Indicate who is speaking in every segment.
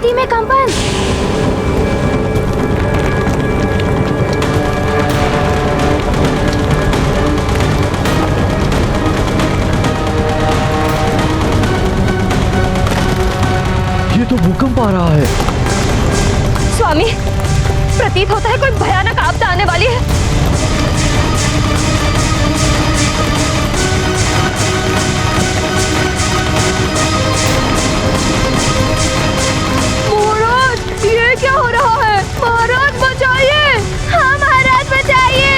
Speaker 1: धरती में कंपन।
Speaker 2: ये तो भूकंप आ रहा है।
Speaker 1: स्वामी, प्रतीत होता है कोई भयानक आपदा आने वाली है। महाराज, ये क्या हो रहा है? महाराज बचाइए! हाँ महाराज बचाइए!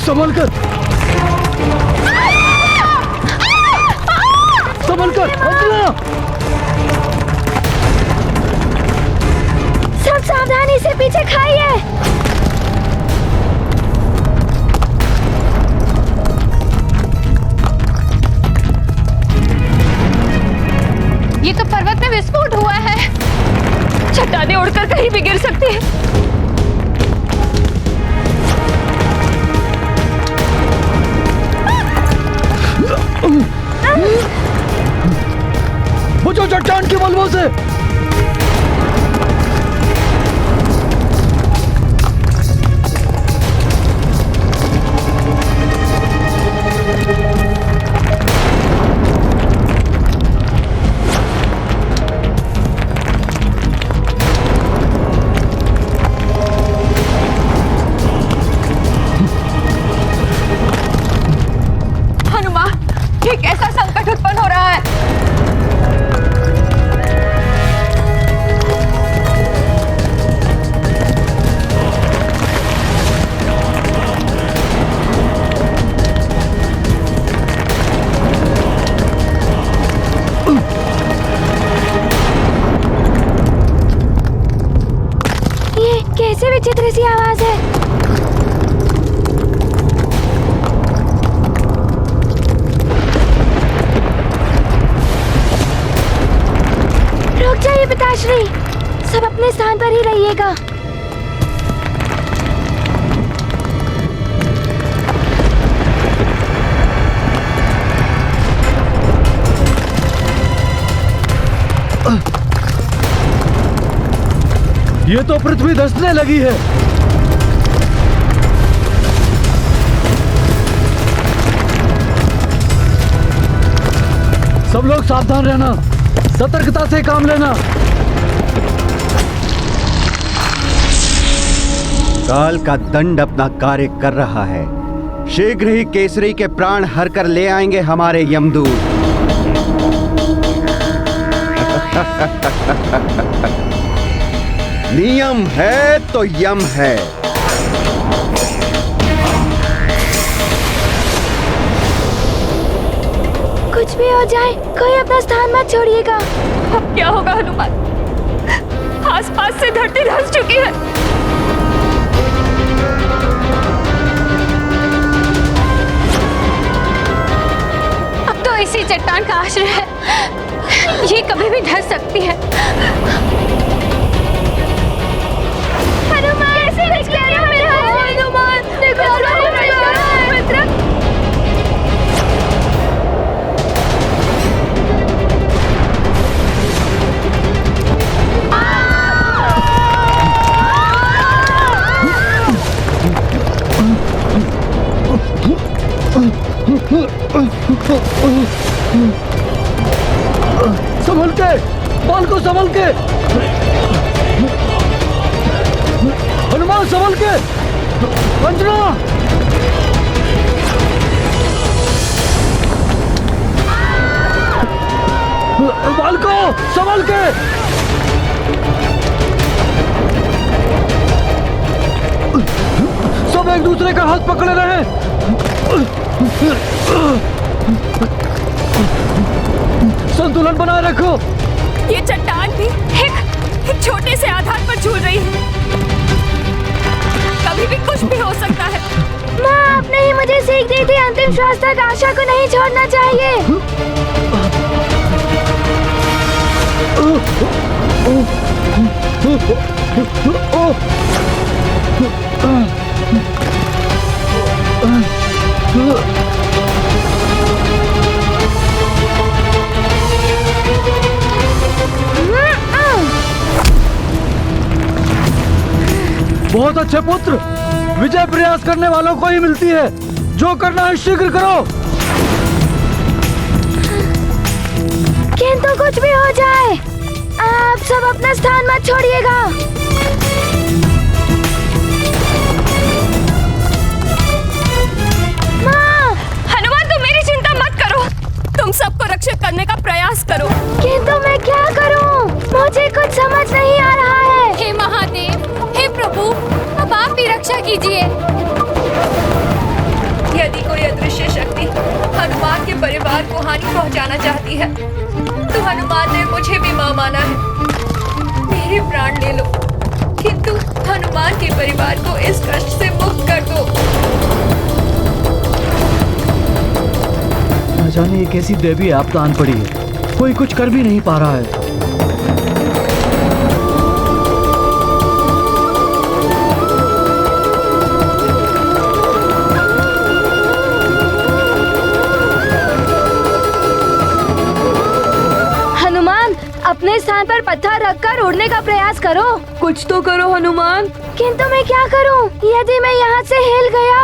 Speaker 2: संभल कर, संभल कर, अंजना!
Speaker 1: सब सावधानी से पीछे खाइए। ये तो पर्वत में विस्फोट हुआ है। चट्टानें उड़कर कहीं भी गिर सकती है।
Speaker 2: बचो चट्टान के मलबों से।
Speaker 1: हनुमान, एक ऐसा संकट उत्पन्न हो रहा है। ये कैसे विचित्र सी आवाज है। रुक जाइए पिताश्री, सब अपने स्थान पर ही रहिएगा।
Speaker 2: ये तो पृथ्वी धंसने लगी है। सब लोग सावधान रहना, सतर्कता से काम लेना।
Speaker 3: काल का दंड अपना कार्य कर रहा है। शीघ्र ही केसरी के प्राण हर कर ले आएंगे हमारे यमदूत। नियम है तो यम है।
Speaker 1: कुछ भी हो जाए, कोई अपना स्थान मत छोड़िएगा। अब क्या होगा हनुमान? आसपास से धरती धंस चुकी है। अब तो इसी चट्टान का आश्रय है। ये कभी भी धंस सकती है। हनुमान, कैसे बच गया मेरा हनुमान? देखो मित्र।
Speaker 2: संभल के, बाल को संभल के। हनुमान संभल के। अंजना, बाल को संभल के। सब एक दूसरे का हाथ पकड़े रहे। संतुलन बनाए रखो।
Speaker 1: ये चट्टान भी एक छोटे से आधार पर झूल रही है। कभी भी कुछ भी हो सकता है। माँ, आपने ही मुझे सीख दी थी, अंतिम श्वास तक आशा को नहीं छोड़ना चाहिए।
Speaker 2: बहुत अच्छे पुत्र, विजय प्रयास करने वालों को ही मिलती है। जो करना है शीघ्र करो।
Speaker 1: किंतु कुछ भी हो जाए, आप सब अपना स्थान मत छोड़िएगा। माँ!
Speaker 4: हनुमान, तुम मेरी चिंता मत करो। तुम सबको रक्षित करने का प्रयास करो।
Speaker 1: किंतु मैं क्या करूं? मुझे कुछ समझ नहीं आ रहा है।
Speaker 4: हे महादेव, हे प्रभु, अब आप भी रक्षा कीजिए। यदि कोई अदृश्य शक्ति हनुमान के परिवार को हानि पहुंचाना चाहती है, तो हनुमान ने मुझे भी मां माना है। मेरे प्राण ले लो, किंतु हनुमान के परिवार को इस कष्ट से मुक्त कर दो।
Speaker 2: न जाने ये कैसी देवी आपदान पड़ी है, कोई कुछ कर भी नहीं पा रहा है।
Speaker 1: अपने स्थान पर पत्थर रखकर उड़ने का प्रयास करो।
Speaker 4: कुछ तो करो हनुमान।
Speaker 1: किंतु मैं क्या करूं? यदि मैं यहाँ से हिल गया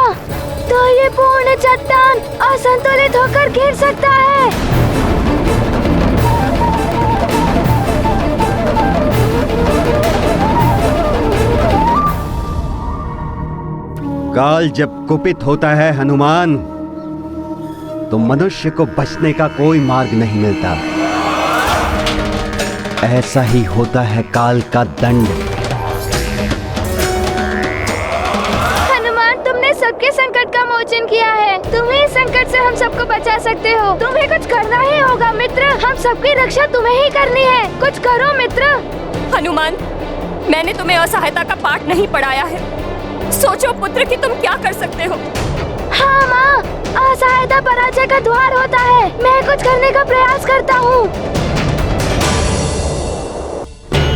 Speaker 1: तो ये पूर्ण चट्टान असंतुलित होकर गिर सकता है।
Speaker 3: काल जब कुपित होता है हनुमान, तो मनुष्य को बचने का कोई मार्ग नहीं मिलता। ऐसा ही होता है काल का दंड।
Speaker 1: हनुमान, तुमने सबके संकट का मोचन किया है। तुम्हें इस संकट से हम सबको बचा सकते हो। तुम्हें कुछ करना ही होगा मित्र। हम सबकी रक्षा तुम्हें ही करनी है। कुछ करो मित्र।
Speaker 4: हनुमान, मैंने तुम्हें असहायता का पाठ नहीं पढ़ाया है। सोचो पुत्र कि तुम क्या कर सकते हो।
Speaker 1: हाँ माँ, असहायता पराजय का द्वार होता है। मैं कुछ करने का प्रयास करता हूँ।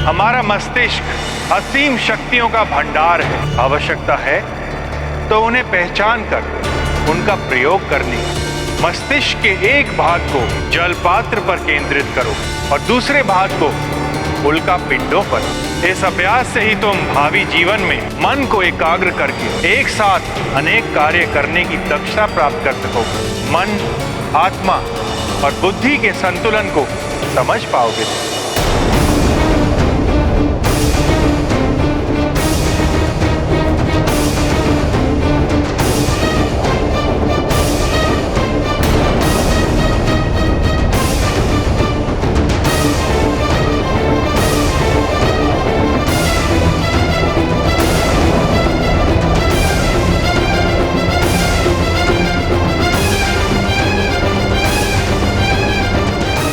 Speaker 5: हमारा मस्तिष्क असीम शक्तियों का भंडार है। आवश्यकता है तो उन्हें पहचान कर उनका प्रयोग करने। मस्तिष्क के एक भाग को जल पात्र पर केंद्रित करो और दूसरे भाग को उल्का पिंडों पर। इस अभ्यास से ही तुम भावी जीवन में मन को एकाग्र करके एक साथ अनेक कार्य करने की दक्षता प्राप्त कर सकोगे। मन, आत्मा और बुद्धि के संतुलन को समझ पाओगे।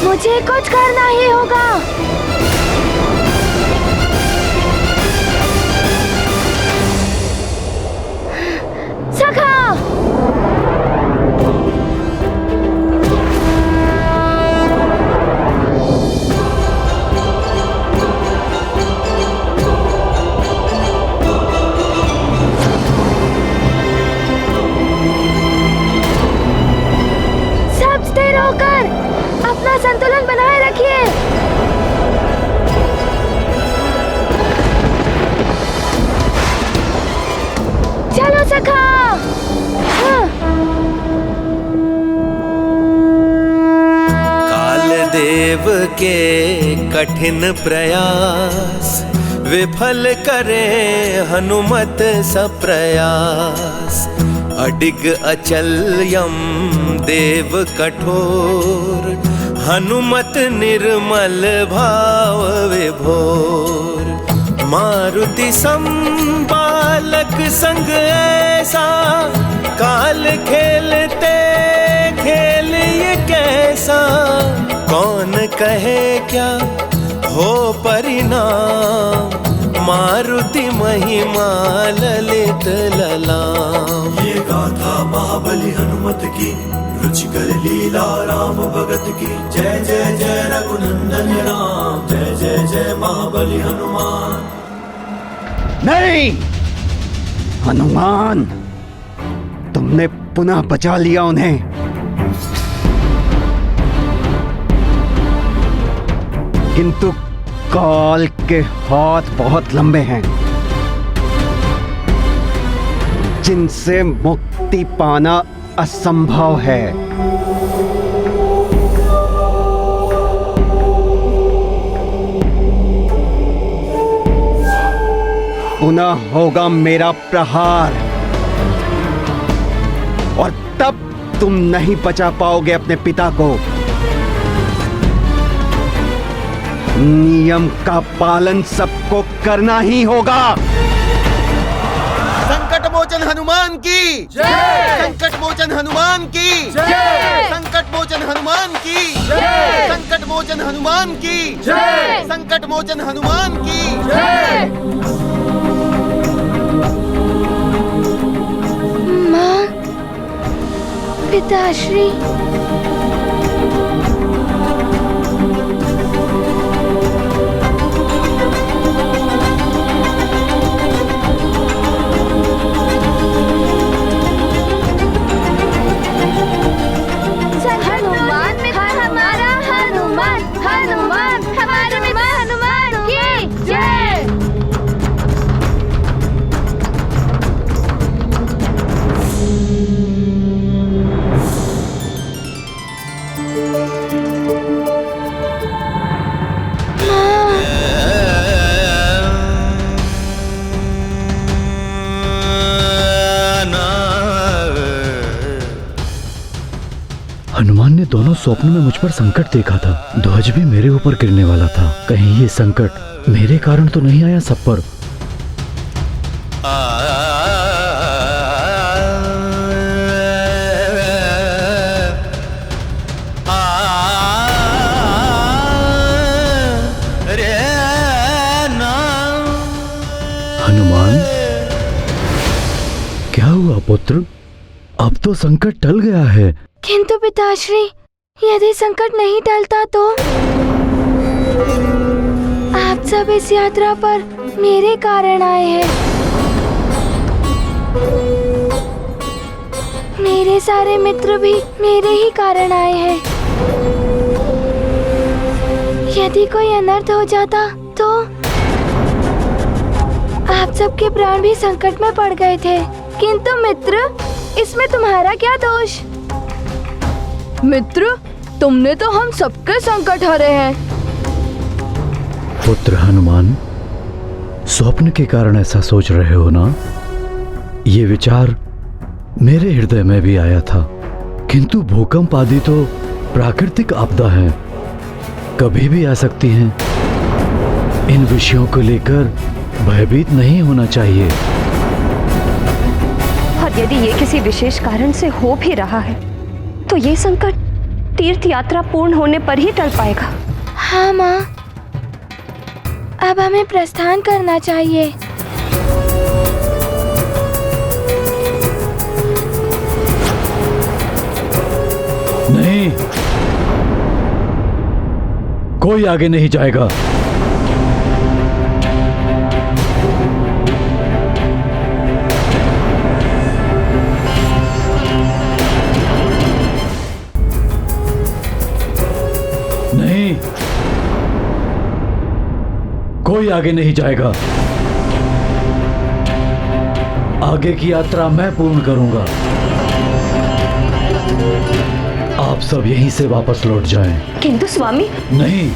Speaker 1: मुझे कुछ करना ही होगा। सखा! सब स्थिर होकर अपना संतुलन बनाए रखिए। चलो सखा। हाँ।
Speaker 6: काल देव के कठिन प्रयास विफल करे हनुमत सब प्रयास। अडिग अचल यम देव कठोर, हनुमत निर्मल भाव विभोर। मारुति संबालक संग ऐसा, काल खेलते खेल ये कैसा। कौन कहे क्या हो परिणाम, मारुति महिमा ललित ललाम।
Speaker 7: ये गाथा महाबली हनुमत की, रुचिकर लीला राम भगत की। जय जय जय रघुनंदन राम, जय जय जय महाबली हनुमान।
Speaker 3: नहीं, हनुमान, तुमने पुनः बचा लिया उन्हें। किंतु काल के हाथ बहुत लंबे हैं, जिनसे मुक्ति पाना असंभव है। पुनः होगा मेरा प्रहार, और तब तुम नहीं बचा पाओगे अपने पिता को। नियम का पालन सबको करना ही होगा।
Speaker 8: संकट मोचन हनुमान की जय। संकट मोचन हनुमान की जय। संकट मोचन हनुमान की जय। संकट मोचन हनुमान की जय। संकट मोचन हनुमान की जय।
Speaker 1: माँ, पिताश्री,
Speaker 2: हनुमान ने दोनों स्वप्न में मुझ पर संकट देखा था। ध्वज भी मेरे ऊपर गिरने वाला था। कहीं ये संकट मेरे कारण तो नहीं आया सब पर। हनुमान, क्या हुआ पुत्र? अब तो संकट टल गया है।
Speaker 1: किंतु पिताश्री, यदि संकट नहीं टलता तो? आप सब इस यात्रा पर मेरे कारण आए हैं। मेरे सारे मित्र भी मेरे ही कारण आए हैं। यदि कोई अनर्थ हो जाता तो? आप सबके प्राण भी संकट में पड़ गए थे। किंतु मित्र, इसमें तुम्हारा क्या दोष?
Speaker 9: मित्र, तुमने तो हम सबके संकट हरे हैं।
Speaker 2: पुत्र हनुमान, स्वप्न के कारण ऐसा सोच रहे हो ना? ये विचार मेरे हृदय में भी आया था। किंतु भूकंप आदि तो प्राकृतिक आपदा हैं, कभी भी आ सकती हैं। इन विषयों को लेकर भयभीत नहीं होना चाहिए।
Speaker 10: और यदि ये किसी विशेष कारण से हो भी रहा है तो ये संकट तीर्थ यात्रा पूर्ण होने पर ही टल पाएगा।
Speaker 1: हाँ माँ, अब हमें प्रस्थान करना चाहिए।
Speaker 2: नहीं, कोई आगे नहीं जाएगा। नहीं, कोई आगे नहीं जाएगा। आगे की यात्रा मैं पूर्ण करूंगा। आप सब यहीं से वापस लौट जाएं।
Speaker 10: किंतु स्वामी।
Speaker 2: नहीं,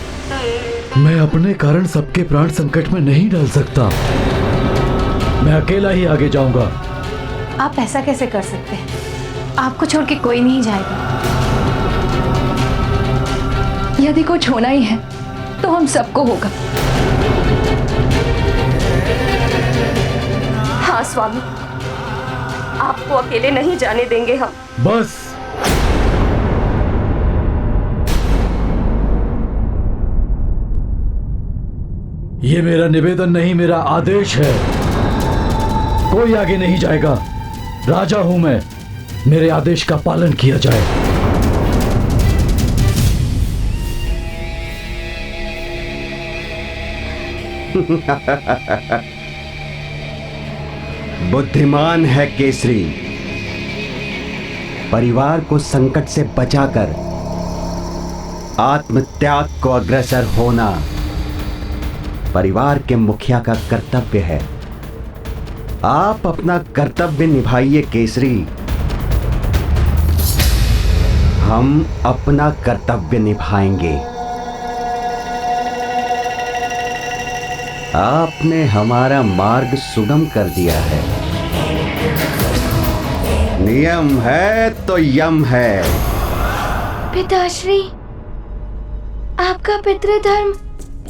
Speaker 2: मैं अपने कारण सबके प्राण संकट में नहीं डाल सकता। मैं अकेला ही आगे जाऊंगा।
Speaker 11: आप ऐसा कैसे कर सकते हैं? आपको छोड़ के कोई नहीं जाएगा।
Speaker 9: यदि कुछ होना ही है तो हम सबको होगा।
Speaker 10: हाँ स्वामी, आपको अकेले नहीं जाने देंगे हम।
Speaker 2: बस, ये मेरा निवेदन नहीं, मेरा आदेश है। कोई आगे नहीं जाएगा। राजा हूं मैं, मेरे आदेश का पालन किया जाए।
Speaker 3: बुद्धिमान है केसरी। परिवार को संकट से बचाकर आत्मत्याग को अग्रसर होना परिवार के मुखिया का कर्तव्य है। आप अपना कर्तव्य निभाइए केसरी। हम अपना कर्तव्य निभाएंगे। आपने हमारा मार्ग सुगम कर दिया है। नियम है तो यम है।
Speaker 1: पिताश्री, आपका पितृधर्म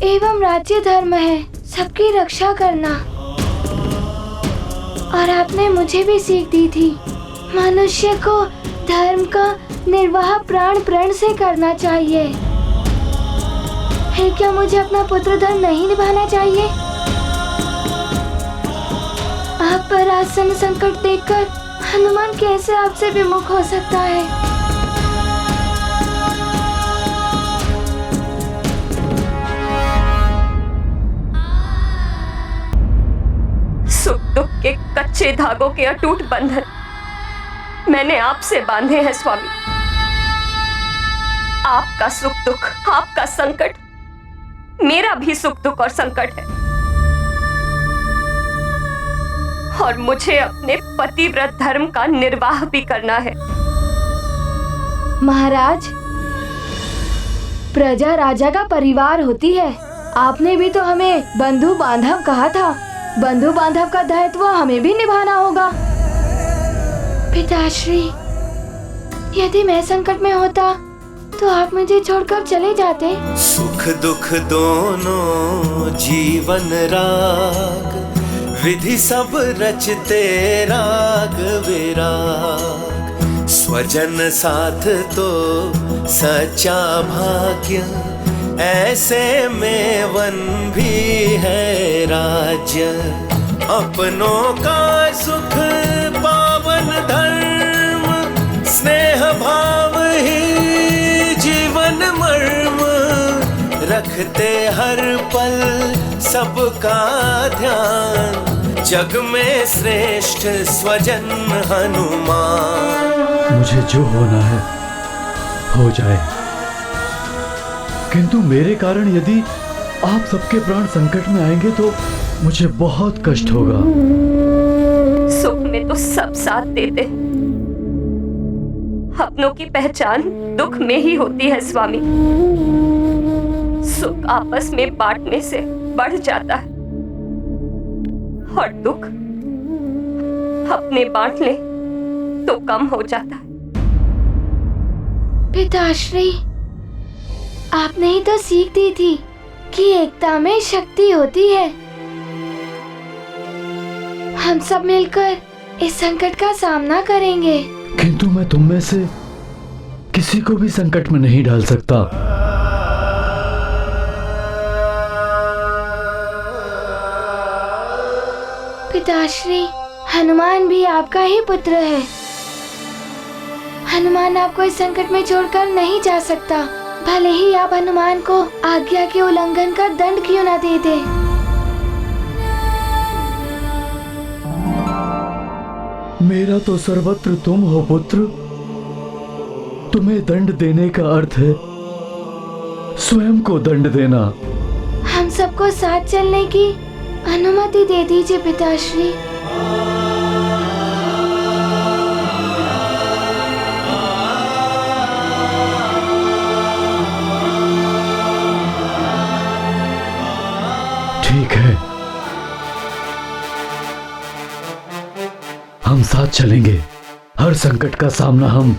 Speaker 1: एवं राज्य धर्म है सबकी रक्षा करना। और आपने मुझे भी सीख दी थी, मनुष्य को धर्म का निर्वाह प्राण प्रण से करना चाहिए। है क्या मुझे अपना पुत्र धर्म नहीं निभाना चाहिए? आप पर आसन संकट देखकर हनुमान कैसे आपसे विमुख हो सकता है?
Speaker 10: सुख दुख के कच्चे धागों के अटूट बंधन मैंने आपसे बांधे हैं स्वामी। आपका सुख दुख, आपका संकट मेरा भी सुख दुख और संकट है। और मुझे अपने पतिव्रत धर्म का निर्वाह भी करना है।
Speaker 1: महाराज, प्रजा राजा का परिवार होती है। आपने भी तो हमें बंधु बांधव कहा था। बंधु बांधव का दायित्व हमें भी निभाना होगा। पिताश्री, यदि मैं संकट में होता तो आप मुझे छोड़कर चले जाते।
Speaker 6: सुख दुख दोनों जीवन राग, विधि सब रचते राग विराग। स्वजन साथ तो सच्चा भाग्य, ऐसे में वन भी है राज्य। अपनों का सुख पावन धर्म, स्नेह भाव ही जीवन मर्म। रखते हर पल सबका ध्यान, जग में श्रेष्ठ स्वजन हनुमान।
Speaker 2: मुझे जो होना है हो जाए, किंतु मेरे कारण यदि आप सबके प्राण संकट में आएंगे तो मुझे बहुत कष्ट होगा।
Speaker 10: सुख में तो सब साथ देते, अपनों की पहचान दुख में ही होती है स्वामी। सुख आपस में बांटने से बढ़ जाता है और दुख अपने बांट ले तो कम हो जाता है।
Speaker 1: पिताश्री, आपने ही तो सीख दी थी कि एकता में शक्ति होती है। हम सब मिलकर इस संकट का सामना करेंगे।
Speaker 2: किंतु मैं तुम में से किसी को भी संकट में नहीं डाल सकता।
Speaker 1: पिताश्री, हनुमान भी आपका ही पुत्र है। हनुमान आपको इस संकट में छोड़कर नहीं जा सकता, भले ही आप हनुमान को आज्ञा के उल्लंघन का दंड क्यों न दे दे।
Speaker 2: मेरा तो सर्वत्र तुम हो पुत्र। तुम्हें दंड देने का अर्थ है स्वयं को दंड देना।
Speaker 1: हम सबको साथ चलने की अनुमति दे दीजिए पिताश्री।
Speaker 2: ठीक है, हम साथ चलेंगे। हर संकट का सामना हम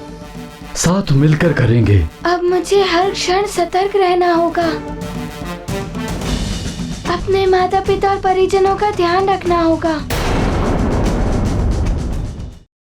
Speaker 2: साथ मिलकर करेंगे।
Speaker 1: अब मुझे हर क्षण सतर्क रहना होगा। अपने माता पिता और परिजनों का ध्यान रखना होगा।